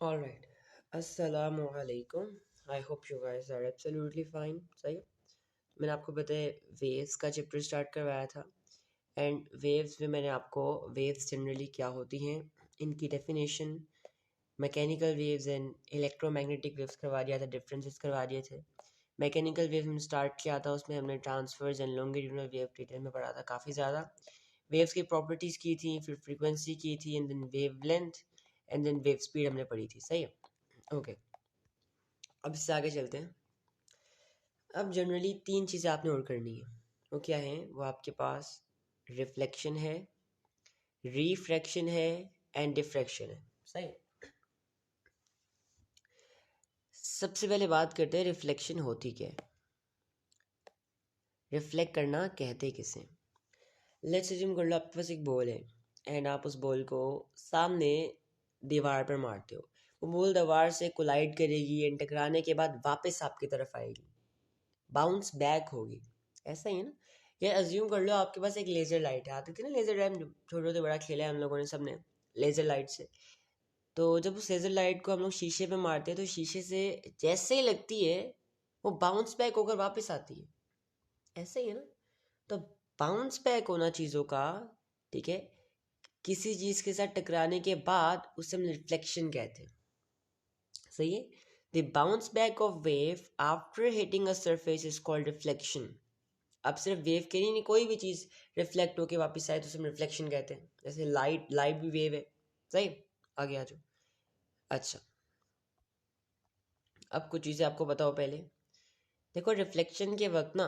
All right. Assalamu alaikum. I hope you guys are absolutely fine. सही है? मैंने आपको बताया वेव्स का चैप्टर स्टार्ट करवाया था एंड वेव्स में मैंने आपको वेव्स जनरली क्या होती हैं, इनकी definition, mechanical waves and electromagnetic waves करवा दिया था, डिफरेंसेस करवा दिए थे। मैकेनिकल वेव में स्टार्ट किया था, उसमें हमने transfers and longitudinal wave detail में पढ़ा था काफ़ी ज़्यादा। वेव्स की प्रॉपर्टीज़ की थी, फिर फ्रीक्वेंसी की थी, and then wavelength and then wave speed हमने पढ़ी थी। सही है? ओके, अब इससे आगे चलते हैं। अब जनरली तीन चीज़ें आपने और करनी है। वो क्या है? वो आपके पास रिफ्लेक्शन है, रिफ्रैक्शन है एंड डिफ्रैक्शन है। सही। सबसे पहले बात करते हैं रिफ्लेक्शन होती क्या है, रिफ्लेक्ट करना कहते किसे। लेट्स अज्यूम कर लो आपके पास एक बॉल है एंड आप उस बॉल को सामने दीवार पर मारते हो। वो बॉल दीवार से कोलाइड करेगी एंड टकराने के बाद वापस आपकी तरफ आएगी, बाउंस बैक होगी। ऐसा ही है ना? ये अज्यूम कर लो आपके पास एक लेज़र लाइट है, आती थी ना लेज़र लाइट, छोटे छोटे बड़ा खेला है हम लोगों ने सबने लेज़र लाइट से। तो जब उस लेज़र लाइट को हम लोग शीशे पे मारते हैं तो शीशे से जैसे ही लगती है वो बाउंस बैक होकर वापस आती है। ऐसा ही है ना? तो बाउंस बैक होना चीज़ों का, ठीक है, किसी चीज़ के साथ टकराने के बाद उसे हम रिफ्लेक्शन कहते हैं। सही है? The bounce back of wave after hitting a surface is called reflection. अब सिर्फ वेव के लिए नहीं, कोई भी चीज़ रिफ्लेक्ट होके वापस आए तो उसे हम रिफ्लेक्शन कहते हैं। जैसे लाइट, लाइट भी वेव है। सही। आगे आ जाओ। अच्छा, अब कुछ चीज़ें आपको बताओ पहले। देखो, रिफ्लेक्शन के वक्त ना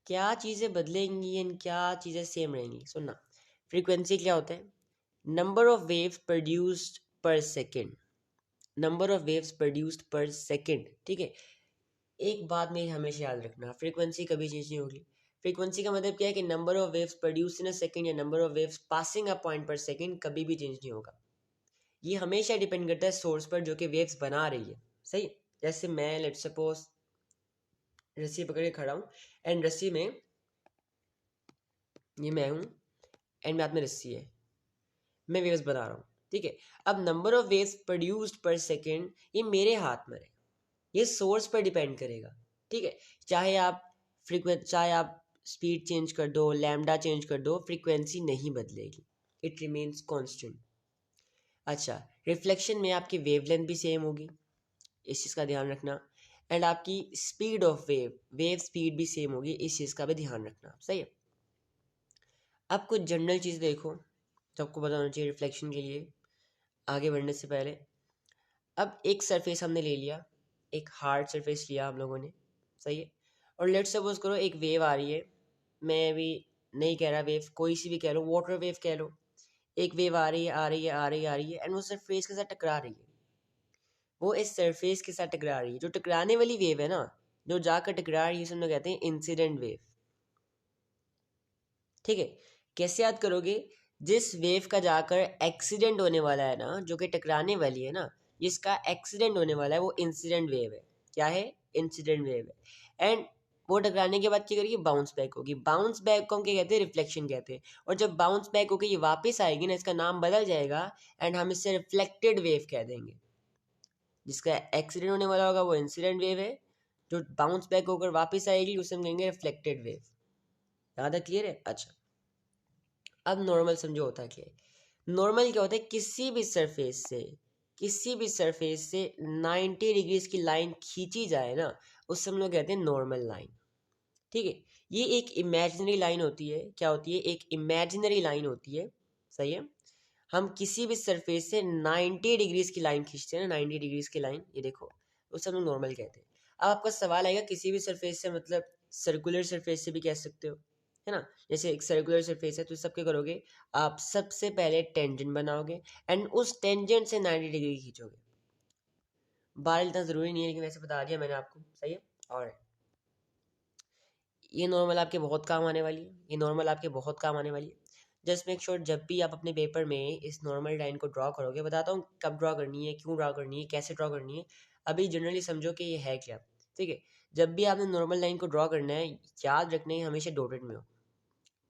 क्या चीज़ें बदलेंगी एंड क्या चीज़ें सेम रहेंगी, सुनना। फ्रीक्वेंसी क्या होता है? नंबर ऑफ वेव्स प्रोड्यूस्ड पर second. Number of waves produced पर सेकेंड, ठीक है। एक बात में हमेशा याद रखना, फ्रीक्वेंसी कभी चेंज नहीं होगी। फ्रीक्वेंसी का मतलब क्या है कि number of waves produce in a second या number of waves passing a point पर सेकंड कभी भी चेंज नहीं होगा। ये हमेशा डिपेंड करता है सोर्स पर जो कि वेव्स बना रही है। सही। जैसे मैं लेट्स सपोज रस्सी पकड़ के खड़ा हूँ एंड रस्सी में ये मैं हूँ एंड मैं हाथ में रस्सी है, मैं वेव्स बना रहा हूँ, ठीक है। अब नंबर ऑफ वेव्स प्रोड्यूस्ड पर सेकंड ये मेरे हाथ में है, ये सोर्स पर डिपेंड करेगा, ठीक है। चाहे आप स्पीड चेंज कर दो, लैम्डा चेंज कर दो, फ्रीक्वेंसी नहीं बदलेगी, इट रिमेन्स कांस्टेंट। अच्छा, रिफ्लेक्शन में आपकी वेवलेंथ भी सेम होगी, इस चीज़ का ध्यान रखना। एंड आपकी speed of wave, wave speed भी सेम होगी, इस चीज़ का भी ध्यान रखना। सही है? अब कुछ जनरल चीज़ देखो जो आपको पता होना चाहिए रिफ्लेक्शन के लिए आगे बढ़ने से पहले। अब एक सरफेस हमने ले लिया, एक हार्ड सरफेस लिया हम लोगों ने। सही है? और लेट्स सपोज करो एक वेव आ रही है, मैं भी नहीं कह रहा वेव, कोई सी भी कह लो, वाटर वेव कह लो। एक वेव आ रही है, आ रही है, आ रही है, आ रही है एंड वो सरफेस के साथ टकरा रही है। वो इस सरफेस के साथ टकरा रही है। जो टकराने वाली वेव है ना, जो जाकर टकरा रही है, उसे हम लोग कहते हैं इंसिडेंट वेव। ठीक है? कैसे याद करोगे? जिस वेव का जाकर एक्सीडेंट होने वाला है ना, जो कि टकराने वाली है ना, जिसका एक्सीडेंट होने वाला है, वो इंसिडेंट वेव है। क्या है? इंसिडेंट वेव है। एंड वो टकराने के बाद क्या करेगी? बाउंस बैक होगी। बाउंस बैक को हम क्या कहते हैं? रिफ्लेक्शन कहते हैं। और जब बाउंस बैक होकर ये वापस आएगी ना, इसका नाम बदल जाएगा एंड हम इससे रिफ्लेक्टेड वेव कह देंगे। जिसका एक्सीडेंट होने वाला होगा वो इंसिडेंट वेव है, जो बाउंस बैक होकर वापस आएगी उसे हम कहेंगे रिफ्लेक्टेड वेव। यहाँ तक क्लियर है? अच्छा, अब नॉर्मल समझो होता क्या है। नॉर्मल क्या होता है? किसी भी सरफेस से 90 डिग्रीज की लाइन खींची जाए ना, उससे हम लोग कहते हैं नॉर्मल लाइन। ठीक है? ये एक इमेजिनरी लाइन होती है। क्या होती है? एक इमेजिनरी लाइन होती है। सही है? हम किसी भी सरफेस से 90 डिग्रीज की लाइन खींचते हैं ना, 90 डिग्रीज की लाइन, ये देखो, उसे हम लोग नॉर्मल कहते हैं। अब आपका सवाल आएगा किसी भी सरफेस से मतलब सर्कुलर सरफेस से भी कह सकते हो, है ना। जैसे एक सर्कुलर सरफेस है तो सब क्या करोगे? आप सबसे पहले टेंजेंट बनाओगे एंड उस टेंजेंट से 90 डिग्री खींचोगे। बार इतना ज़रूरी नहीं है लेकिन वैसे बता दिया मैंने आपको। सही है? और ये नॉर्मल आपके बहुत काम आने वाली है, ये नॉर्मल आपके बहुत काम आने वाली है। जस्ट मेक श्योर जब भी आप अपने पेपर में इस नॉर्मल लाइन को ड्रॉ करोगे, बताता हूँ कब ड्रॉ करनी है, क्यों ड्रॉ करनी है, कैसे ड्रॉ करनी है। अभी जनरली समझो कि ये है क्या। ठीक है? जब भी आपने नॉर्मल लाइन को ड्रॉ करना है, याद रखना है हमेशा डॉटेड में हो।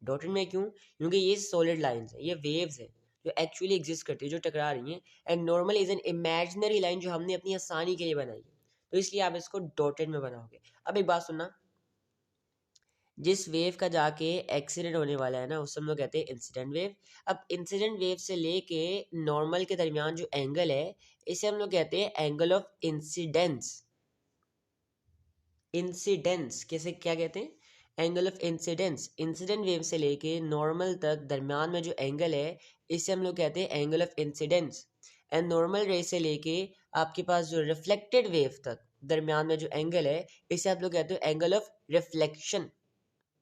डॉटेड में क्यों? क्योंकि ये सॉलिड लाइन्स है, ये वेव्स है जो एक्चुअली एग्जिस्ट करती है, जो टकरा रही हैं, and normal is an imaginary line जो हमने अपनी आसानी के लिए बनाई है, तो इसलिए आप इसको डॉटेड में बनाओगे। अब एक बात सुनना, जिस वेव का जाके एक्सीडेंट होने वाला है ना, उसे हम लोग कहते हैं इंसिडेंट वेव। अब इंसिडेंट वेव से लेके नॉर्मल के दरमियान जो एंगल है, इसे हम लोग कहते हैं एंगल ऑफ इंसिडेंस। इंसिडेंस कैसे, क्या कहते हैं, angle of incidence. Incident wave से लेके नॉर्मल तक दरमियान में जो एंगल है, इसे हम लोग कहते हैं angle of incidence. And normal रे से लेके आपके पास जो रिफ्लेक्टेड वेव तक दरमियान में जो एंगल है, इसे आप लोग कहते हो एंगल ऑफ रिफ्लेक्शन।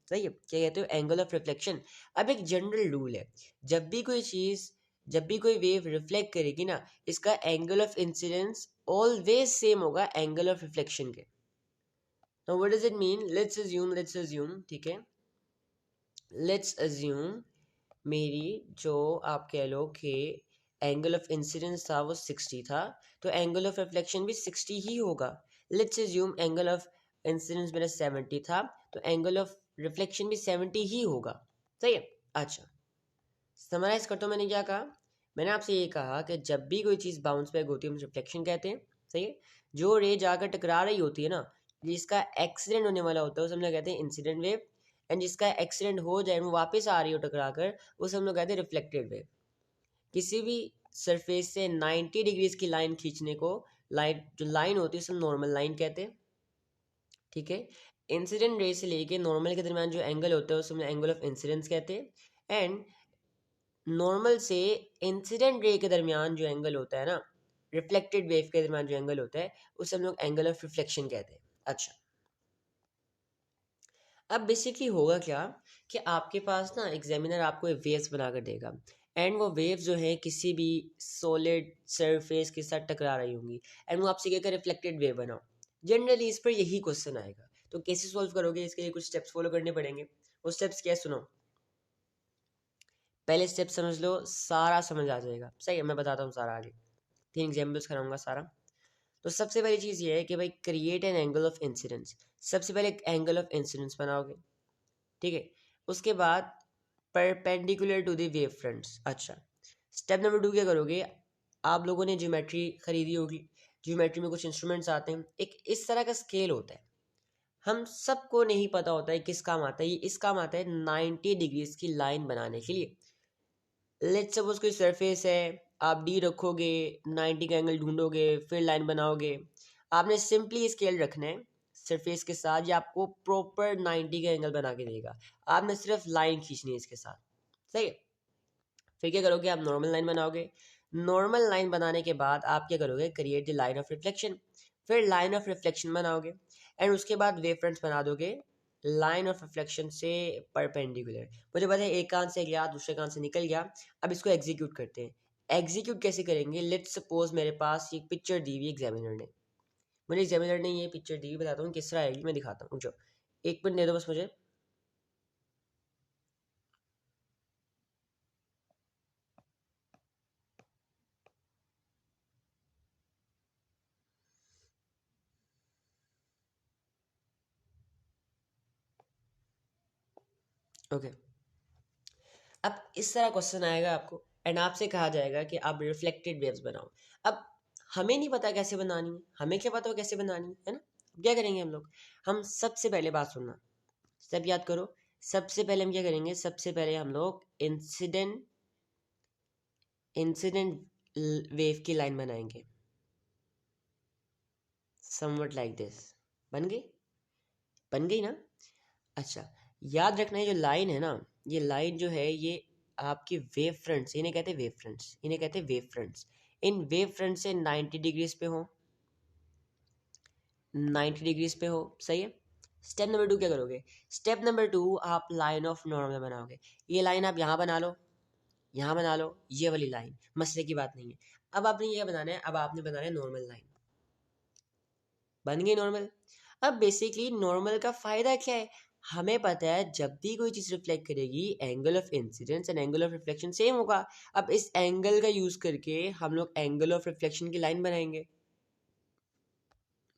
सही है, क्या कहते हो, एंगल ऑफ रिफ्लेक्शन। अब एक जनरल रूल है, जब भी कोई चीज़, जब भी कोई वेव रिफ्लेक्ट करेगी ना, इसका angle of incidence always same होगा एंगल ऑफ रिफ्लेक्शन के। Now what does it mean? Let's assume, ठीक है, let's assume मेरी जो आप कह लो कि एंगल ऑफ इंसिडेंस था वो 60 था, तो एंगल ऑफ रिफ्लेक्शन भी 60 ही होगा। Let's assume angle of incidence मेरा 70 था, तो एंगल ऑफ रिफ्लेक्शन भी 70 ही होगा। सही है। अच्छा, समराइज करता हूँ मैंने क्या कहा। मैंने आपसे ये कहा कि जब भी कोई चीज़ बाउंस बैक होती है हम रिफ्लेक्शन कहते हैं। सही है। जो रे जाकर टकरा रही होती है ना, जिसका एक्सीडेंट होने वाला होता है उसे हम लोग कहते हैं इंसिडेंट वेव। एंड जिसका एक्सीडेंट हो जाए, वो वापस आ रही हो टकरा कर, उसे हम लोग कहते हैं रिफ्लेक्टेड वेव। किसी भी सरफेस से 90 डिग्रीज की लाइन खींचने को, लाइन जो लाइन होती है उसे हम नॉर्मल लाइन कहते हैं। ठीक है। इंसिडेंट रे से लेके नॉर्मल के दरमियान जो एंगल होता है उसे हम एंगल ऑफ इंसिडेंस कहते हैं। एंड नॉर्मल से इंसिडेंट रे के दरमियान जो एंगल होता है ना, रिफ्लेक्टेड वेव के दरमियान जो एंगल होता है, उसे हम लोग एंगल ऑफ रिफ्लेक्शन कहते हैं। अच्छा, अब बेसिकली होगा क्या कि आपके पास ना एग्जामिनर आपको एक वेव्स बना कर देगा, एंड वो वेव्स जो है किसी भी सॉलिड सरफेस के साथ टकरा रही होंगी, एंड वो आपसे कहकर रिफ्लेक्टेड वेव बनाओ। जनरली इस पर यही क्वेश्चन आएगा। तो कैसे सॉल्व करोगे, इसके लिए कुछ स्टेप्स फॉलो करने पड़ेंगे। वो स्टेप्स क्या, सुनो। पहले स्टेप समझ लो, सारा समझ आ जाएगा। सही है, मैं बताता हूँ सारा आगे, 3 एग्जाम्पल्स कराऊंगा सारा। तो सबसे पहली चीज़ ये है कि भाई create an angle of incidence. सबसे पहले एक एंगल ऑफ इंसिडेंस बनाओगे, ठीक है। उसके बाद perpendicular to the wave fronts. अच्छा, स्टेप नंबर 2 क्या करोगे, आप लोगों ने ज्योमेट्री खरीदी होगी, ज्योमेट्री में कुछ इंस्ट्रूमेंट्स आते हैं, एक इस तरह का स्केल होता है, हम सबको नहीं पता होता है किस काम आता है। ये इस काम आता है 90 डिग्रीज की लाइन बनाने के लिए। लेट्स सपोज कोई सरफेस है, आप डी रखोगे, 90 का एंगल ढूंढोगे, फिर लाइन बनाओगे। आपने सिंपली स्केल रखना है सरफेस के साथ, ये आपको प्रॉपर 90 का एंगल बना के देगा। आपने सिर्फ लाइन खींचनी है इसके साथ। सही है। फिर क्या करोगे, आप नॉर्मल लाइन बनाओगे। नॉर्मल लाइन बनाने के बाद आप क्या करोगे, create the line of reflection. फिर लाइन ऑफ रिफ्लेक्शन बनाओगे, एंड उसके बाद वेव फ्रंट्स बना दोगे लाइन ऑफ रिफ्लेक्शन से परपेंडिकुलर। मुझे पता है एक कान से गया दूसरे कान से निकल गया। अब इसको एग्जीक्यूट करते हैं। एग्जीक्यूट कैसे करेंगे, लेट्स सपोज मेरे पास एक पिक्चर दी हुई एग्जामिनर ने, मुझे एग्जामिनर ने ये पिक्चर दी हुई, बताता हूँ किस तरह आएगी, मैं दिखाता हूँ। जो एक मिनट दे दो बस मुझे। ओके, अब इस तरह क्वेश्चन आएगा आपको, एंड आपसे कहा जाएगा कि आप रिफ्लेक्टेड वेव्स बनाओ। अब हमें नहीं पता कैसे बनानी है, हमें क्या पता हो कैसे बनानी है ना। अब क्या करेंगे हम लोग, हम सबसे पहले बात सुनना, सब याद करो। सबसे पहले हम क्या करेंगे, सबसे पहले हम लोग इंसिडेंट इंसिडेंट वेव की लाइन बनाएंगे, समवट लाइक दिस। बन गई, बन गई ना। अच्छा, याद रखना है जो लाइन है ना, ये लाइन जो है ये आपकी वेव फ्रंट्स, इन्हें कहते हैं वेव फ्रंट्स, इन्हें कहते हैं wave fronts. In wave front से 90 डिग्रीज पे हो, 90 डिग्रीज पे हो। सही है। स्टेप नंबर 2 क्या करोगे, स्टेप नंबर 2 आप लाइन ऑफ नॉर्मल बनाओगे। ये लाइन आप यहाँ बना लो, यहाँ बना लो, ये वाली लाइन, मसले की बात नहीं है। अब आपने ये बनाना है, अब आपने बनाना है नॉर्मल लाइन। बन गई नॉर्मल। अब बेसिकली नॉर्मल का फायदा क्या है, हमें पता है जब भी कोई चीज़ रिफ्लेक्ट करेगी angle of incidence and angle of reflection same होगा। अब इस एंगल का यूज करके हम लोग एंगल ऑफ रिफ्लेक्शन की लाइन बनाएंगे।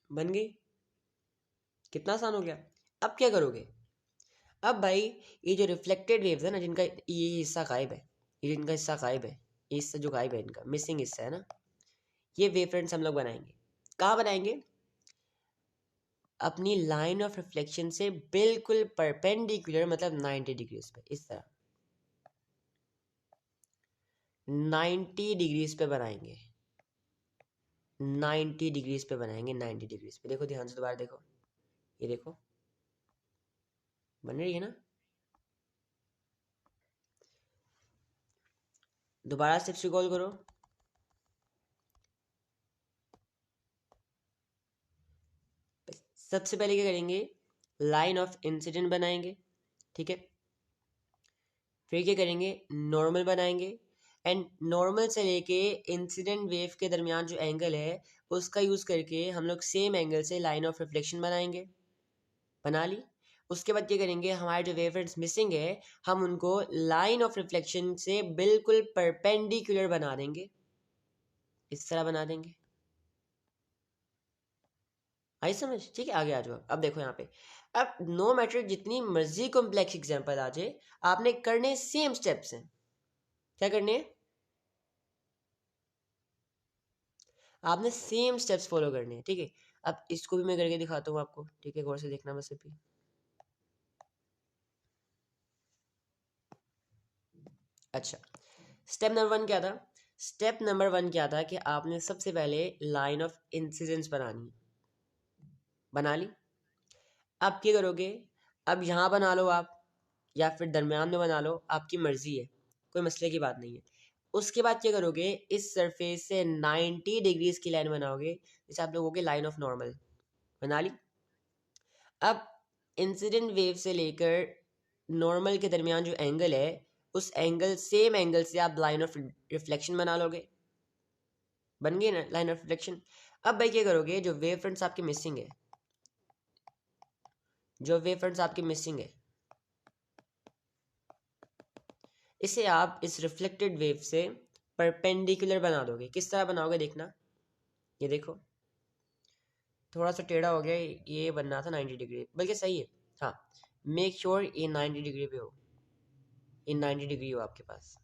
बन गई, कितना आसान हो गया। अब क्या करोगे, अब भाई ये जो रिफ्लेक्टेड वेव्स है ना, जिनका ये हिस्सा गायब है, ये जिनका हिस्सा गायब है, हिस्सा जो गायब है इनका, मिसिंग हिस्सा है ना, ये वेव फ्रंट्स हम लोग बनाएंगे। कहाँ बनाएंगे? अपनी लाइन ऑफ रिफ्लेक्शन से बिल्कुल परपेंडिकुलर, मतलब 90 डिग्रीज पे, इस तरह 90 डिग्रीज पे बनाएंगे, 90 डिग्रीज पे बनाएंगे, 90 डिग्रीज पे। देखो ध्यान से, दोबारा देखो, ये देखो बन रही है ना। दोबारा स्टेप्स रिकॉल करो। सबसे पहले क्या करेंगे? लाइन ऑफ इंसिडेंट बनाएंगे, ठीक है। फिर क्या करेंगे? नॉर्मल बनाएंगे, एंड नॉर्मल से लेके इंसिडेंट वेव के दरमियान जो एंगल है उसका यूज़ करके हम लोग सेम एंगल से लाइन ऑफ रिफ्लेक्शन बनाएंगे। बना ली। उसके बाद क्या करेंगे? हमारे जो वेव फ्रंट्स मिसिंग है हम उनको लाइन ऑफ रिफ्लेक्शन से बिल्कुल परपेंडिकुलर बना देंगे, इस तरह बना देंगे। आई समझ? ठीक है, आगे आ जाओ। अब देखो यहाँ पे, अब नो मैटर जितनी मर्जी कॉम्प्लेक्स एग्जांपल आ जाए, आपने करने सेम स्टेप्स हैं। क्या करने हैं? आपने सेम स्टेप्स फॉलो करने हैं, ठीक है। अब इसको भी मैं करके दिखाता हूँ आपको, ठीक है, गौर से देखना बस अभी। अच्छा, स्टेप नंबर 1 क्या था? स्टेप नंबर 1 क्या था कि आपने सबसे पहले लाइन ऑफ इंसिडेंस बनानी है। बना ली। अब क्या करोगे? अब यहाँ बना लो आप, या फिर दरमियान में बना लो, आपकी मर्जी है, कोई मसले की बात नहीं है। उसके बाद क्या करोगे? इस सरफेस से 90 डिग्रीज की लाइन बनाओगे, जैसे आप लोगों के लाइन ऑफ नॉर्मल। बना ली। अब इंसिडेंट वेव से लेकर नॉर्मल के दरमियान जो एंगल है, उस एंगल, सेम एंगल से आप लाइन ऑफ रिफ्लेक्शन बना लोगे। बन गई ना लाइन ऑफ रिफ्लेक्शन। अब भाई क्या करोगे? जो वेव फ्रंट्स आपके मिसिंग है, जो वेव फ्रंट्स आपके मिसिंग है, इसे आप इस रिफ्लेक्टेड वेव से परपेंडिकुलर बना दोगे। किस तरह बनाओगे? देखना, ये देखो थोड़ा सा टेढ़ा हो गया, ये बनना था 90 डिग्री, बल्कि सही है। हाँ, मेक श्योर ये 90 डिग्री पे हो, ये 90 डिग्री हो आपके पास।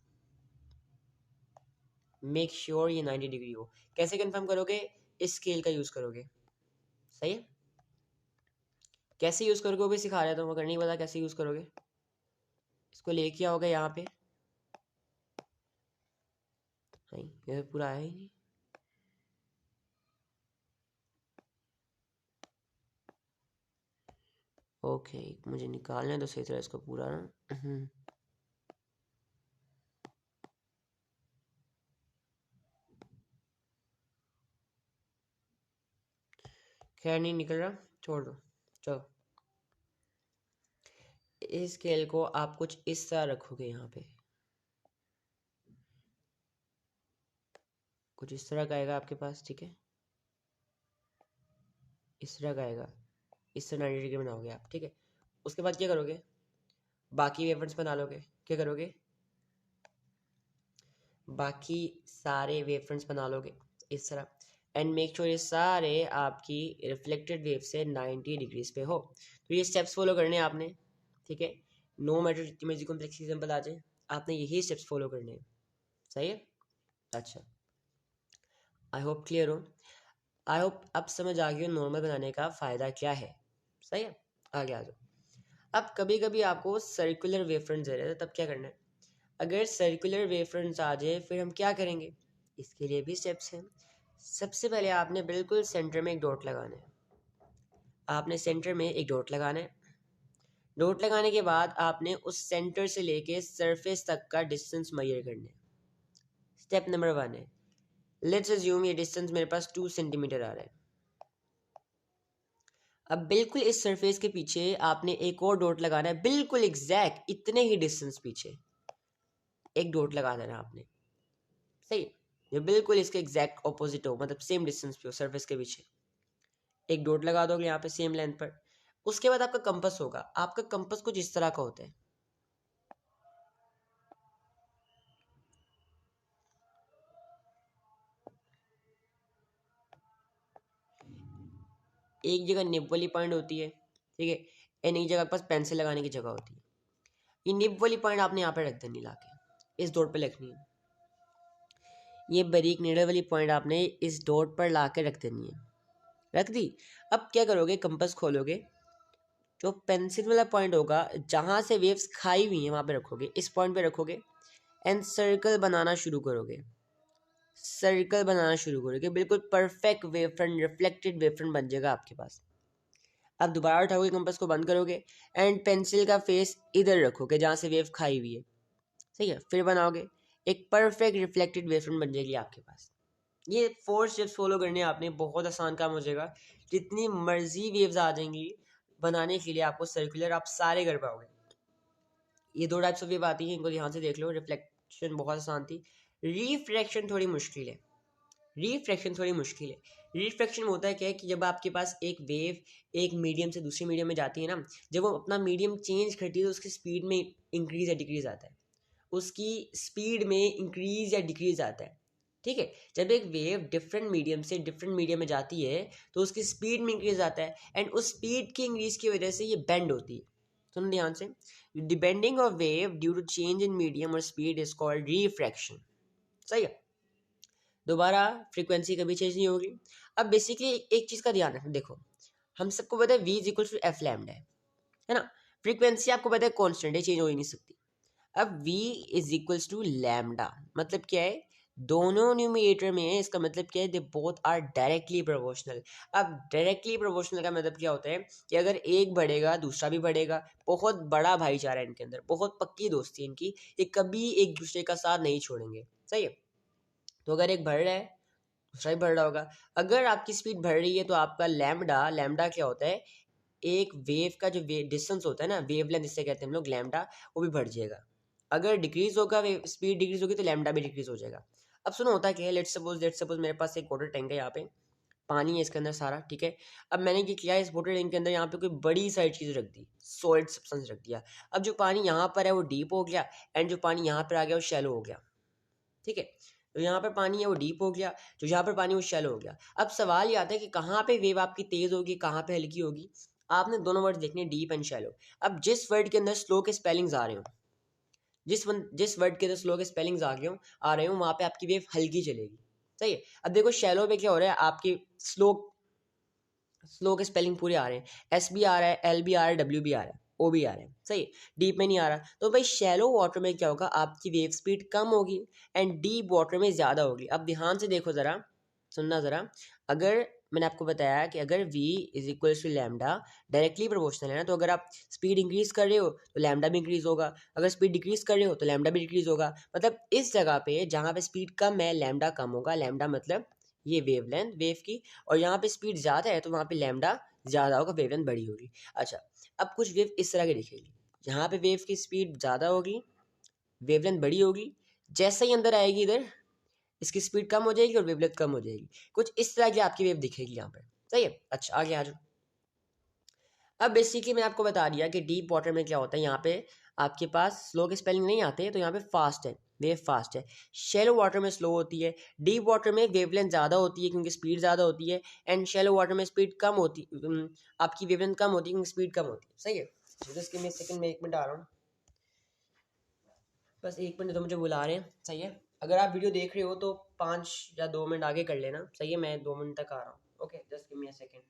मेक श्योर ये 90 डिग्री हो। कैसे कंफर्म करोगे? इस स्केल का यूज़ करोगे। सही है। कैसे यूज़ करोगे वो भी सिखा रहा था, मैं करने की पता कैसे यूज़ करोगे। इसको लेके आओगे यहाँ पे, नहीं ये तो पूरा आया ही नहीं। ओके, मुझे निकालना है तो सही तरह इसको पूरा ना। खैर नहीं निकल रहा, छोड़ दो। चलो, इस स्केल को आप कुछ इस तरह रखोगे, यहाँ पे कुछ इस तरह का आएगा आपके पास, ठीक है, इस तरह का आएगा। इस तरह 90 डिग्री बनाओगे आप, ठीक है। उसके बाद क्या करोगे? बाकी वेवफ्रंट्स बना लोगे। क्या करोगे? बाकी सारे वेवफ्रंट्स बना लोगे इस तरह, एंड मेक श्योर ये सारे आपकी रिफ्लेक्टेड वेव से 90 डिग्रीज पे हो। तो ये स्टेप्स फॉलो करने हैं आपने, ठीक है। नो मैटर जितनी मर्जी कॉम्प्लेक्स एग्जांपल आ जाए, आपने यही स्टेप्स फॉलो करने हैं। सही है। अच्छा, आई होप क्लियर हो। आई होप अब समझ आ गई हो नॉर्मल बनाने का फ़ायदा क्या है। सही है, आगे आ जाओ। अब कभी कभी आपको सर्कुलर वेवफ्रंट दे रहे थे, तब क्या करना है? अगर सर्कुलर वेवफ्रंट्स आ जाए फिर हम क्या करेंगे? इसके लिए भी स्टेप्स हैं। सबसे पहले आपने बिल्कुल सेंटर में एक डॉट लगाना है। आपने सेंटर में एक डॉट लगाना है। डॉट लगाने के बाद आपने उस सेंटर से लेके सरफेस तक का डिस्टेंस मेजर करना है। स्टेप नंबर 1 है, लेट्स अज्यूम ये डिस्टेंस मेरे पास 2 सेंटीमीटर आ रहा है। अब बिल्कुल इस सरफेस के पीछे आपने एक और डॉट लगाना है, बिल्कुल एग्जैक्ट इतने ही डिस्टेंस पीछे एक डॉट लगा देना आपने। सही, ये बिल्कुल इसके एग्जैक्ट ऑपोजिट हो, मतलब सेम डिस्टेंस पे हो सरफेस के पीछे। एक डॉट लगा दोगे यहाँ पे सेम लेंथ पर। उसके बाद आपका कंपास होगा। आपका कंपास कुछ इस तरह का होता है। एक जगह निब वाली पॉइंट होती है, ठीक है, एंड एक जगह पास पेंसिल लगाने की जगह होती है। ये निब वाली पॉइंट आपने यहाँ पे रख देनी, ला के इस डॉट पे लिखनी है। ये बारीक नीडल वाली पॉइंट आपने इस डॉट पर ला के रख देनी है। रख दी। अब क्या करोगे, कंपास खोलोगे, जो पेंसिल वाला पॉइंट होगा जहाँ से वेव्स खाई हुई हैं वहाँ पे रखोगे, इस पॉइंट पे रखोगे एंड सर्कल बनाना शुरू करोगे। सर्कल बनाना शुरू करोगे, बिल्कुल perfect wave front, reflected wave front बन जाएगा आपके पास। अब दोबारा उठाओगे, कंपास को बंद करोगे एंड पेंसिल का फेस इधर रखोगे जहाँ से वेव खाई हुई है। सही है, फिर बनाओगे, एक परफेक्ट रिफ्लेक्टेड वेव फ्रंट बन जाएगी आपके पास। ये 4 स्टेप्स फॉलो करने आपने, बहुत आसान काम हो जाएगा। जितनी मर्जी वेव्स आ जाएंगी बनाने के लिए आपको सर्कुलर, आप सारे कर पाओगे। ये 2 टाइप्स ऑफ वेव आती हैं, इनको ध्यान से देख लो। रिफ्लेक्शन बहुत आसान थी, रिफ्रैक्शन थोड़ी मुश्किल है। रिफ्रैक्शन थोड़ी मुश्किल है। रिफ्रैक्शन में होता है क्या है कि जब आपके पास एक वेव एक मीडियम से दूसरे मीडियम में जाती है ना, जब वो अपना मीडियम चेंज करती है तो उसकी स्पीड में इंक्रीज या डिक्रीज आता है, उसकी स्पीड में इंक्रीज या डिक्रीज आता है। ठीक है, जब एक वेव डिफरेंट मीडियम से डिफरेंट मीडियम में जाती है तो उसकी स्पीड में इंक्रीज आता है, एंड उस स्पीड की इंक्रीज की वजह से ये बेंड होती है। सुन ध्यान से, the bending of wave due to change in medium और स्पीड इज कॉल्ड रिफ्रैक्शन। सही है, दोबारा फ्रीक्वेंसी कभी चेंज नहीं होगी। अब बेसिकली एक चीज़ का ध्यान रखना, देखो हम सबको पता है v is equal to F lambda है ना। फ्रीक्वेंसी आपको पता है कॉन्स्टेंट है, चेंज हो ही नहीं सकती। अब v is equals to lambda, मतलब क्या है, दोनों न्यूमरेटर में है, इसका मतलब क्या है, they both are directly proportional. अब डायरेक्टली प्रोपोर्शनल का मतलब क्या होता है कि अगर एक बढ़ेगा दूसरा भी बढ़ेगा। बहुत बड़ा भाईचारा है इनके अंदर, बहुत पक्की दोस्ती है इनकी, ये कभी एक दूसरे का साथ नहीं छोड़ेंगे। सही है, तो अगर एक बढ़ रहा है दूसरा भी बढ़ रहा होगा। अगर आपकी स्पीड बढ़ रही है तो आपका लैम्डा, लैम्डा क्या होता है, एक वेव का जो डिस्टेंस होता है ना, वेव लेंथ जिससे कहते हैं हम लोग, लैम्डा, वो भी बढ़ जाएगा। अगर डिक्रीज होगा, स्पीड डिक्रीज होगी तो लैम्डा भी डिक्रीज हो जाएगा। अब सुनो होता क्या है, लेट्स सपोज मेरे पास एक वाटर टैंक है, यहाँ पे पानी है इसके अंदर सारा, ठीक है। अब मैंने क्या किया, इस वाटर टैंक के अंदर यहाँ पे कोई बड़ी सारी चीज़ रख दी, सॉलिड सब्सटेंस रख दिया। अब जो पानी यहाँ पर है वो डीप हो गया, एंड जो पानी यहाँ पर आ गया वो शैलो हो गया। ठीक है, तो यहाँ पर पानी है वो डीप हो गया, जो यहाँ पर पानी वो शैलो हो गया। अब सवाल ये आता है कि कहाँ पे वेव आपकी तेज होगी, कहाँ पे हल्की होगी। आपने दोनों वर्ड देखने, डीप एंड शैलो। अब जिस वर्ड के अंदर स्लो के स्पेलिंग्स आ रहे हो, जिस वर्ड के अंदर स्लो के स्पेलिंग्स आ रहे हो वहाँ पे आपकी वेव हल्की चलेगी। सही है, अब देखो शैलो पे क्या हो रहा है, आपकी स्लो स्लो के स्पेलिंग पूरे आ रहे हैं, एस भी आ रहा है, एल भी आ रहा है, डब्ल्यू भी आ रहा है, ओ भी आ रहा है। सही है, डीप में नहीं आ रहा। तो भाई शैलो वाटर में क्या होगा, आपकी वेव स्पीड कम होगी एंड डीप वाटर में ज़्यादा होगी। अब ध्यान से देखो ज़रा, सुनना ज़रा, अगर मैंने आपको बताया कि अगर v is equal to lambda, directly proportional है ना, तो अगर आप स्पीड इंक्रीज कर रहे हो तो लैम्डा भी इंक्रीज होगा, अगर स्पीड डिक्रीज कर रहे हो तो लैम्डा भी डिक्रीज होगा। मतलब इस जगह पे जहाँ पे स्पीड कम है लैम्डा कम होगा, लैम्डा मतलब ये वेव लेंथ वेव की, और यहाँ पे स्पीड ज़्यादा है तो वहाँ पे लैम्डा ज़्यादा होगा, वेव लेंथ बड़ी होगी। अच्छा, अब कुछ वेव इस तरह की दिखेगी, यहाँ पे वेव की स्पीड ज़्यादा होगी, वेव लेंथ बड़ी होगी, जैसे ही अंदर आएगी इधर इसकी स्पीड कम हो जाएगी और वेव लेंथ कम हो जाएगी। कुछ इस तरह की आपकी वेव दिखेगी यहाँ पे। सही है, अच्छा आगे आ जाओ। अब बेसिकली मैं आपको बता दिया कि डीप वाटर में क्या होता है, यहाँ पे आपके पास स्लो के स्पेलिंग नहीं आते, तो यहाँ पे फास्ट है, वेव फास्ट है। शैलो वाटर में स्लो होती है, डीप वाटर में वेवलेंथ ज़्यादा होती है क्योंकि स्पीड ज़्यादा होती है, एंड शैलो वाटर में स्पीड कम होती, आपकी वेवलेंथ कम होती है क्योंकि स्पीड कम होती है। सही है, जस्ट गिव मी सेकंड, में 1 मिनट आ रहा हूँ, बस 1 मिनट तो मुझे बुला रहे हैं। सही है, अगर आप वीडियो देख रहे हो तो 5 या 2 मिनट आगे कर लेना। सही है, मैं 2 मिनट तक आ रहा हूँ। Okay, just give me a second.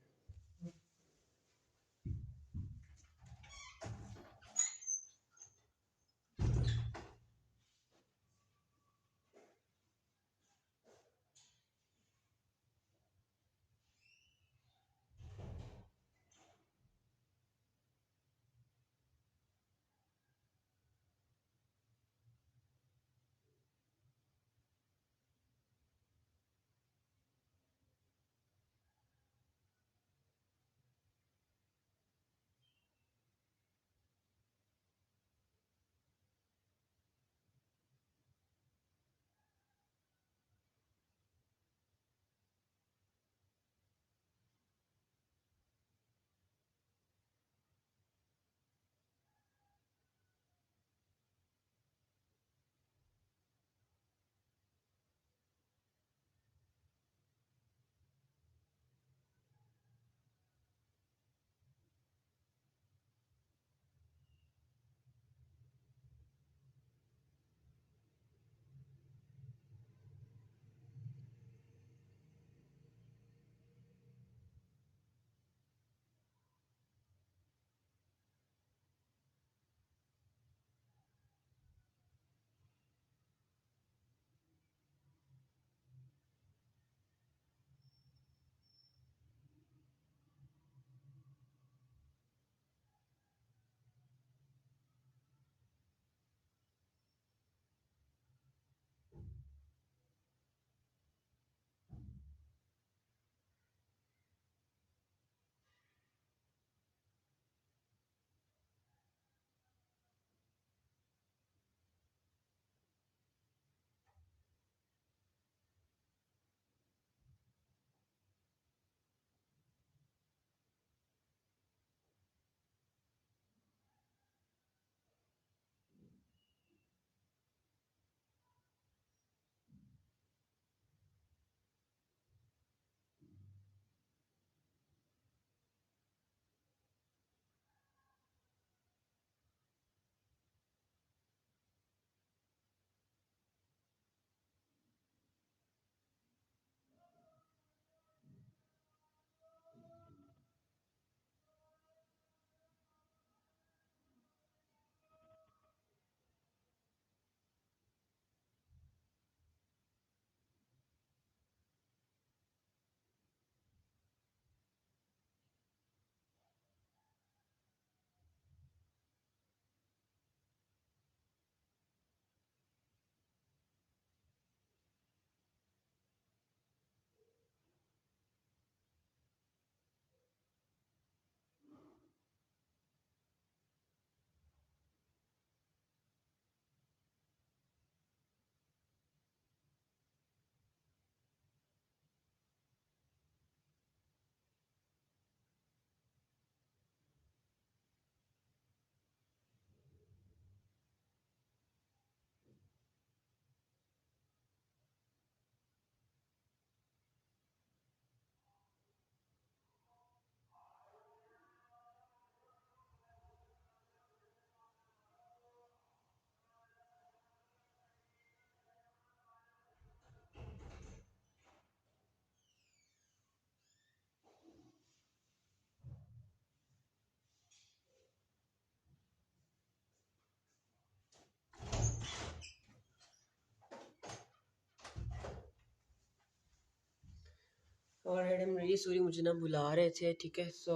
और मैडम रियली सॉरी, मुझे ना बुला रहे थे, ठीक है। सो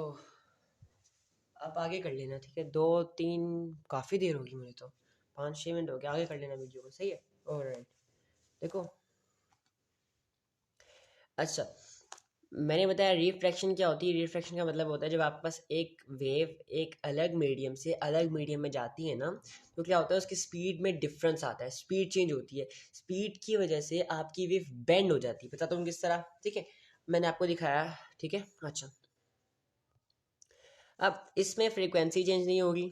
आप आगे कर लेना, ठीक है। 2-3 काफ़ी देर होगी मुझे तो, 5-6 मिनट हो गए, आगे कर लेना वीडियो को, सही है। ऑलराइट, देखो। अच्छा, मैंने बताया रिफ्रैक्शन क्या होती है। रिफ्रैक्शन का मतलब होता है जब आपके पास एक वेव एक अलग मीडियम से अलग मीडियम में जाती है ना, तो क्या होता है उसकी स्पीड में डिफरेंस आता है, स्पीड चेंज होती है। स्पीड की वजह से आपकी वेव बेंड हो जाती है। बताता हूँ किस तरह, ठीक है। मैंने आपको दिखाया, ठीक है। अच्छा, अब इसमें फ्रीक्वेंसी चेंज नहीं होगी,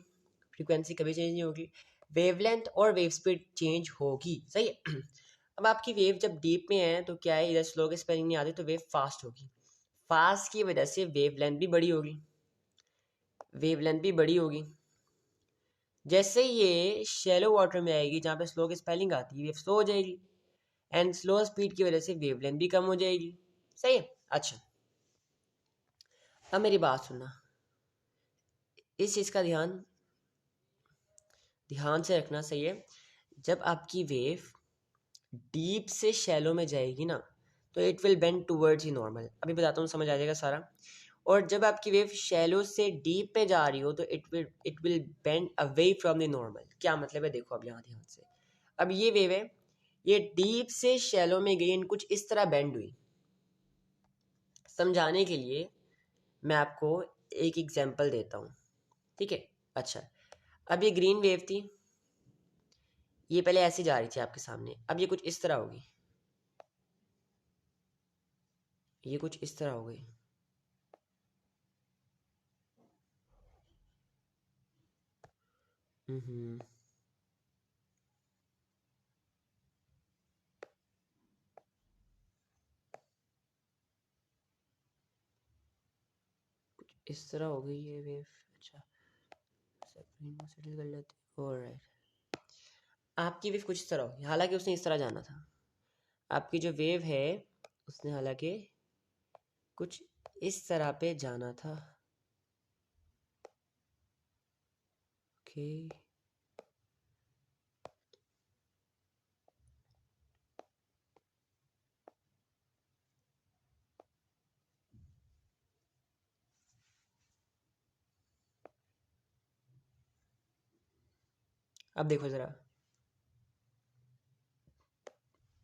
फ्रीक्वेंसी कभी चेंज नहीं होगी। वेवलेंथ और वेव स्पीड चेंज होगी, सही है। अब आपकी वेव जब डीप में है तो क्या है, इधर स्लो के स्पेलिंग नहीं आती तो वेव फास्ट होगी। फास्ट की वजह से वेवलेंथ भी बड़ी होगी, वेवलेंथ भी बड़ी होगी। जैसे ये शैलो वाटर में आएगी जहाँ पे स्लो की स्पेलिंग आती है, वेव स्लो हो जाएगी। एंड स्लो स्पीड की वजह से वेवलेंथ भी कम हो जाएगी, सही है। अच्छा, अब मेरी बात सुनना, इस चीज़ का ध्यान ध्यान से रखना, सही है। जब आपकी वेव डीप से शैलो में जाएगी ना, तो it will bend towards he normal. अभी बताता हूँ, समझ आ जाएगा सारा। और जब आपकी वेव शैलो से डीप में जा रही हो तो it will bend away from the normal. क्या मतलब है, देखो अब यहाँ ध्यान से। अब ये वेव है, ये डीप से शैलो में गई, कुछ इस तरह बेंड हुई। समझाने के लिए मैं आपको एक एग्जांपल देता हूँ, ठीक है। अच्छा, अब ये ग्रीन वेव थी, ये पहले ऐसे जा रही थी आपके सामने, अब ये कुछ इस तरह होगी, ये कुछ इस तरह हो गई। हम्म इस तरह हो गई ये वेव। अच्छा, सेटल कर लेते, ऑलराइट। आपकी वेव कुछ इस तरह होगी, हालांकि उसने इस तरह जाना था। आपकी जो वेव है उसने हालांकि कुछ इस तरह पे जाना था, ओके। अब देखो ज़रा,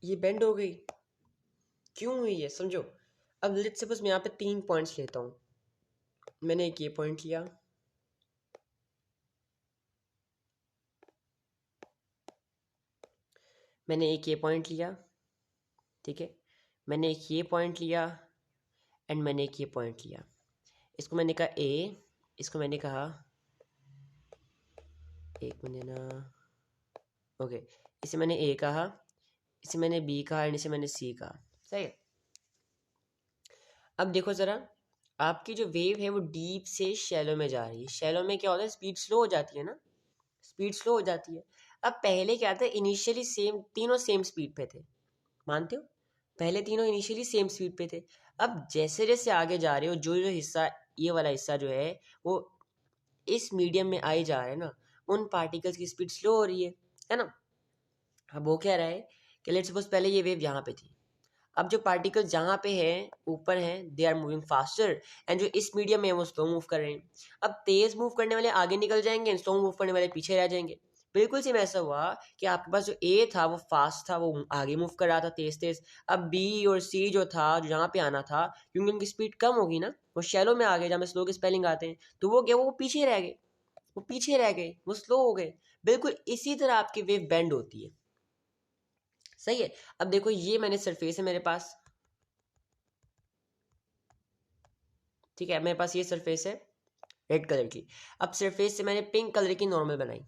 ये बेंड हो गई, क्यों हुई है समझो। अब लेट्स सपोज मैं यहाँ पे 3 पॉइंट्स लेता हूँ। मैंने एक ये पॉइंट लिया, मैंने एक ये पॉइंट लिया, ठीक है। मैंने एक ये पॉइंट लिया, एंड मैंने एक ये पॉइंट लिया। इसको मैंने कहा ए, इसको मैंने कहा, एक मिनट ना, ओके। इसे मैंने ए कहा, इसे मैंने बी कहा, एंड इसे मैंने सी कहा, सही है। अब देखो ज़रा, आपकी जो वेव है वो डीप से शैलो में जा रही है। शैलो में क्या होता है, स्पीड स्लो हो जाती है ना, स्पीड स्लो हो जाती है। अब पहले क्या था, इनिशियली सेम, तीनों सेम स्पीड पे थे, मानते हो। पहले तीनों इनिशियली सेम स्पीड पे थे। अब जैसे जैसे आगे जा रहे हो, जो जो हिस्सा, ये वाला हिस्सा जो है वो इस मीडियम में आई जा रहा है ना, उन पार्टिकल्स की स्पीड स्लो हो रही है ना। अब वो क्या रहा है कि लेट्स सपोज पहले ये वेव यहाँ पे थी, अब जो पार्टिकल्स जहाँ पे हैं, ऊपर हैं, they are moving faster. And जो इस मीडियम में है वो स्लो मूव कर रहे हैं। अब तेज मूव करने वाले आगे निकल जाएंगे, स्लो मूव करने वाले पीछे रह जाएंगे। बिल्कुल सेम ऐसा हुआ कि आपके पास जो ए था वो फास्ट था, वो आगे मूव कर रहा था तेज तेज। अब बी और सी जो था, जो यहाँ पे आना था, क्योंकि उनकी स्पीड कम होगी ना, वो शैलो में आ गए जहाँ स्लो के स्पेलिंग आते हैं, तो वो क्या, वो पीछे रह गए, वो पीछे रह गए, वो स्लो हो गए। बिल्कुल इसी तरह आपकी वेव बेंड होती है, सही है। अब देखो, ये मैंने सरफेस है मेरे पास, ठीक है। मेरे पास ये सरफेस है रेड कलर की। अब सरफेस से मैंने पिंक कलर की नॉर्मल बनाई,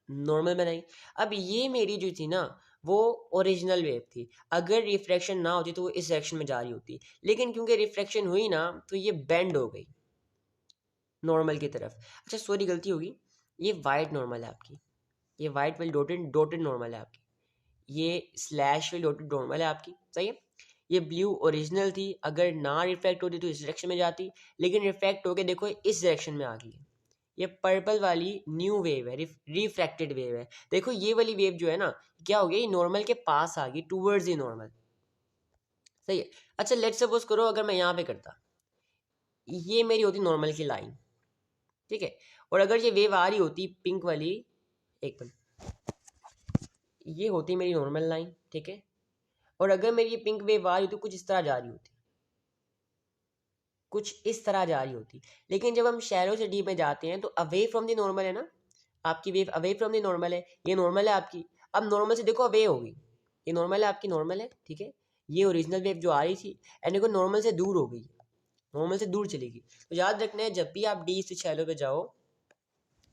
नॉर्मल बनाई। अब ये मेरी जो थी ना, वो ओरिजिनल वेव थी। अगर रिफ्रैक्शन ना होती तो वो इस डायरेक्शन में जा रही होती, लेकिन क्योंकि रिफ्रैक्शन हुई ना, तो ये बेंड हो गई नॉर्मल की तरफ। अच्छा सॉरी, गलती होगी, ये वाइट नॉर्मल है आपकी, ये वाइट वाली डॉटेड डॉटेड नॉर्मल है आपकी, ये स्लैश वाली डॉटेड नॉर्मल है आपकी, सही है। ये ब्लू ओरिजिनल थी, अगर ना रिफ्रैक्ट होती तो इस डायरेक्शन में जाती, लेकिन रिफ्रैक्ट होके देखो इस डायरेक्शन में आ गई है। ये पर्पल वाली न्यू वेव है, रिफ्रैक्टेड वेव है। देखो ये वाली वेव जो है ना, क्या हो गई, नॉर्मल के पास आ गई, टूवर्ड्स ही नॉर्मल, सही है। अच्छा लेट्स सपोज करो अगर मैं यहाँ पे करता, ये मेरी होती नॉर्मल की लाइन, ठीक है, और अगर ये वेव आ रही होती पिंक वाली, एक मिनट, ये होती मेरी नॉर्मल लाइन, ठीक है, और अगर मेरी ये पिंक वेव आ रही होती कुछ इस तरह जा रही होती, कुछ इस तरह जा रही होती, लेकिन जब हम शैलो से डीप में जाते हैं तो अवे फ्रॉम द नॉर्मल है ना, आपकी wave away from the normal है, ये नॉर्मल है आपकी, अब नॉर्मल से देखो अवे होगी, ये नॉर्मल है आपकी, नॉर्मल है, ठीक है, ये ओरिजिनल वेव जो आ रही थी एंड देखो नॉर्मल से दूर हो गई, नॉर्मल से दूर चलेगी। तो याद रखना है जब भी आप डीप से शैलो पे जाओ,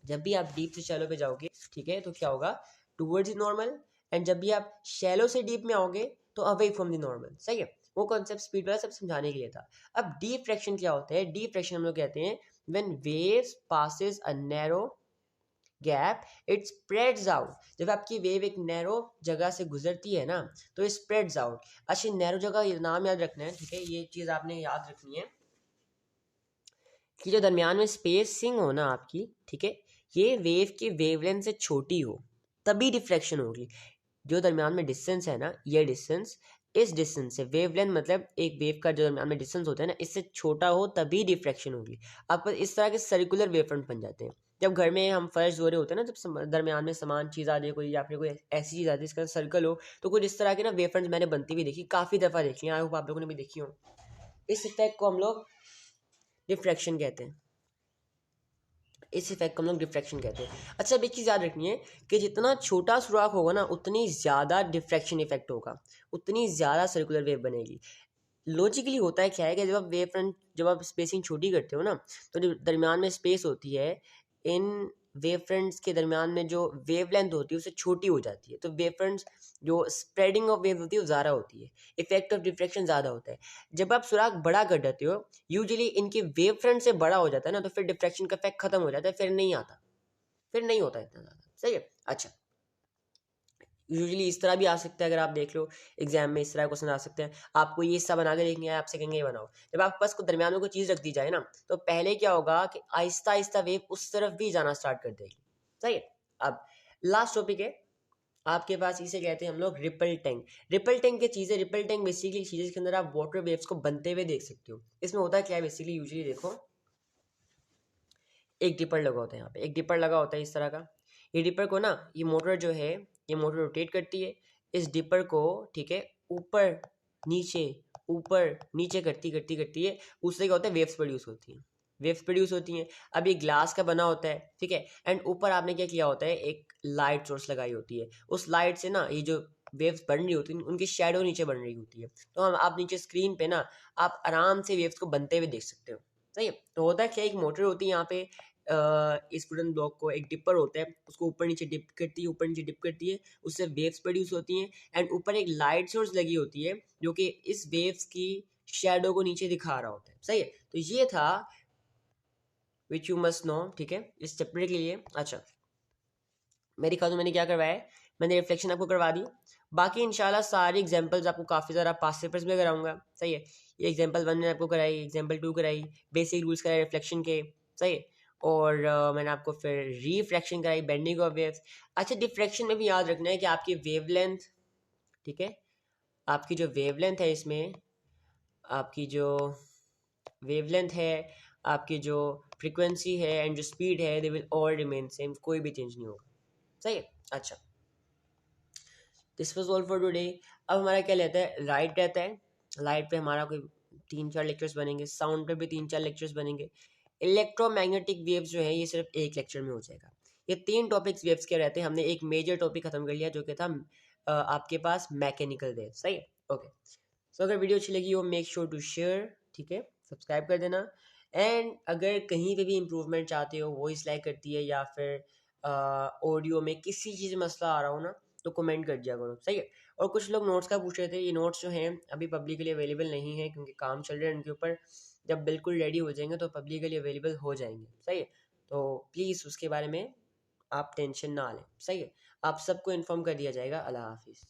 जब भी आप डीप से शैलो पे जाओगे, ठीक है, तो क्या होगा, टूवर्ड्स द नॉर्मल, एंड जब भी आप शैलो से डीप में आओगे तो अवे फ्रॉम द नॉर्मल, सही है। वो कॉन्सेप्ट स्पीड वाला सब समझाने के लिए था। अब डीप फ्रैक्शन क्या होता है, डीप फ्रैक्शन हम लोग कहते हैं when waves passes a narrow gap it spreads out, जब आपकी वेव एक नैरो जगह से गुजरती है ना तो ये स्प्रेड्स आउट। अच्छा नैरो जगह ये नाम याद रखना है, ठीक है, ये चीज़ आपने याद रखनी है कि जो दरमियान में स्पेसिंग हो ना आपकी, ठीक है, ये वेव की वेवलेंथ से छोटी हो तभी डिफ्लेक्शन होगी। जो दरमियान में डिस्टेंस है ना, ये डिस्टेंस, इस डिस्टेंस से वेवलेंथ मतलब एक वेव का जो दरमियान में डिस्टेंस होता है ना, इससे छोटा हो तभी डिफ्लेक्शन होगी। अब इस तरह के सर्कुलर वेव फ्रंट बन जाते हैं। जब घर में हम फर्श धो रहे होते हैं ना, जब दरमियान में सामान चीज़ आ जाए कोई, या फिर कोई ऐसी चीज़ आ जाए जिसका सर्कल हो, तो कुछ इस तरह के ना वेव फ्रंट मैंने बनती हुई देखी, काफ़ी दफ़ा देखी है, आई होप आप लोगों ने भी देखी हो। इस इफेक्ट को हम लोग डिफ्रैक्शन कहते हैं, इस इफेक्ट को हम लोग डिफ्रैक्शन कहते हैं। अच्छा अब एक चीज़ याद रखनी है कि जितना छोटा सुराख होगा ना उतनी ज़्यादा डिफ्रैक्शन इफेक्ट होगा, उतनी ज़्यादा सर्कुलर वेव बनेगी। लॉजिकली होता है क्या है कि जब आप वेव फ्रंट, जब आप स्पेसिंग छोटी करते हो ना, तो जो दरमियान में स्पेस होती है, इन वेव फ्रंट्स के दरमियान में जो वेव लेंथ होती है उससे छोटी हो जाती है, तो वेव फ्रंट्स जो स्प्रेडिंग ऑफ वेव होती है वो ज़्यादा होती है, इफेक्ट ऑफ डिफ्रैक्शन ज़्यादा होता है। जब आप सुराख बड़ा कर देते हो, यूजुअली इनके वेव फ्रंट से बड़ा हो जाता है ना, तो फिर डिफ्रैक्शन का इफेक्ट खत्म हो जाता है, फिर नहीं आता, फिर नहीं होता इतना ज़्यादा, सही है। अच्छा यूजुअली इस तरह भी आ सकता है, अगर आप देख लो एग्जाम में इस तरह क्वेश्चन आ सकते हैं, आपको ये हिस्सा बना के देखना है, आपसे कहेंगे ये बनाओ, जब आपके पास को दरमियान में कोई चीज़ रख दी जाए ना, तो पहले क्या होगा कि आहिस्ता आहिस्ता वेव उस तरफ भी जाना स्टार्ट कर देगी, सही है। अब लास्ट टॉपिक है आपके पास, इसे कहते हैं हम लोग रिपल टैंक। रिपल टैंक की चीज़ है, रिपल टैंक बेसिकली चीज़ जिसके अंदर आप वाटर वेव्स को बनते हुए देख सकते हो। इसमें होता है क्या है बेसिकली, यूजुअली देखो एक डिपर लगा होता है, यहाँ पे एक डिपर लगा होता है इस तरह का, ये डिपर को ना, ये मोटर जो है, ये मोटर रोटेट करती है इस डिपर को, ठीक है, ऊपर नीचे ऊपर नीचे करती करती करती है, उससे क्या होता है वेव्स प्रोड्यूस होती हैं, वेव्स प्रोड्यूस होती हैं। अब ये ग्लास का बना होता है, ठीक है, एंड ऊपर आपने क्या किया होता है, एक लाइट सोर्स लगाई होती है, उस लाइट से ना ये जो वेव्स बन रही होती हैं उनकी शेडो नीचे बन रही होती है, तो हम आप नीचे स्क्रीन पे ना आप आराम से वेव्स को बनते हुए देख सकते हो, सही है। तो होता है क्या, एक मोटर होती है यहाँ पे, इस वुडन ब्लॉक को, एक डिपर होता है, उसको ऊपर नीचे डिप करती है, ऊपर नीचे डिप करती है, उससे वेव्स प्रोड्यूस होती हैं, एंड ऊपर एक लाइट सोर्स लगी होती है जो कि इस वेव्स की शेडो को नीचे दिखा रहा होता है, सही है। तो ये था विच यू मस्ट नो, ठीक है, इस चैप्टर के लिए। अच्छा मेरे ख्याल में मैंने क्या करवाया है, मैंने रिफ्लेक्शन आपको करवा दी, बाकी इंशाल्लाह सारी एग्जांपल्स आपको काफ़ी ज़्यादा पास पेपर्स में कराऊंगा, सही है। ये एग्जांपल 1 मैंने आपको कराई, एग्जांपल 2 कराई, बेसिक रूल्स कराए रिफ्लेक्शन के, सही है, और मैंने आपको फिर रिफ्लेक्शन कराई, बेंडिंग ऑफ वेव्स। अच्छा डिफ्रैक्शन में भी याद रखना है कि आपकी वेवलेंथ, ठीक है, आपकी जो वेवलेंथ है इसमें, आपकी जो वेवलेंथ है, आपकी जो फ्रीक्वेंसी है एंड जो स्पीड है, they will all remain same, कोई भी चेंज नहीं होगा, सही है। अच्छा this was all for today. अब हमारा क्या रहता है, लाइट रहता है, लाइट पे हमारा कोई 3-4 लेक्चर्स बनेंगे, साउंड पे भी 3-4 लेक्चर्स बनेंगे, इलेक्ट्रोमैग्नेटिक वेव्स जो है ये सिर्फ एक लेक्चर में हो जाएगा। ये 3 टॉपिक्स वेव्स के रहते हैं, हमने एक मेजर टॉपिक खत्म कर लिया जो कि था आपके पास मैकेनिकल वेव, सही है। ओके सो अगर वीडियो अच्छी लगी हो मेक श्योर टू शेयर, ठीक है, सब्सक्राइब कर देना, एंड अगर कहीं पे भी इम्प्रूवमेंट चाहते हो, वॉइस लैग करती है या फिर ऑडियो में किसी चीज़ में मसला आ रहा हो ना, तो कमेंट कर दिया करो, सही है। और कुछ लोग नोट्स का पूछ रहे थे, ये नोट्स जो हैं अभी पब्लिकली अवेलेबल नहीं है क्योंकि काम चल रहा है उनके ऊपर, जब बिल्कुल रेडी हो जाएंगे तो पब्लिकली अवेलेबल हो जाएंगे, सही है। तो प्लीज़ उसके बारे में आप टेंशन ना लें, सही है, आप सबको इन्फॉर्म कर दिया जाएगा। अल्लाह हाफिज़।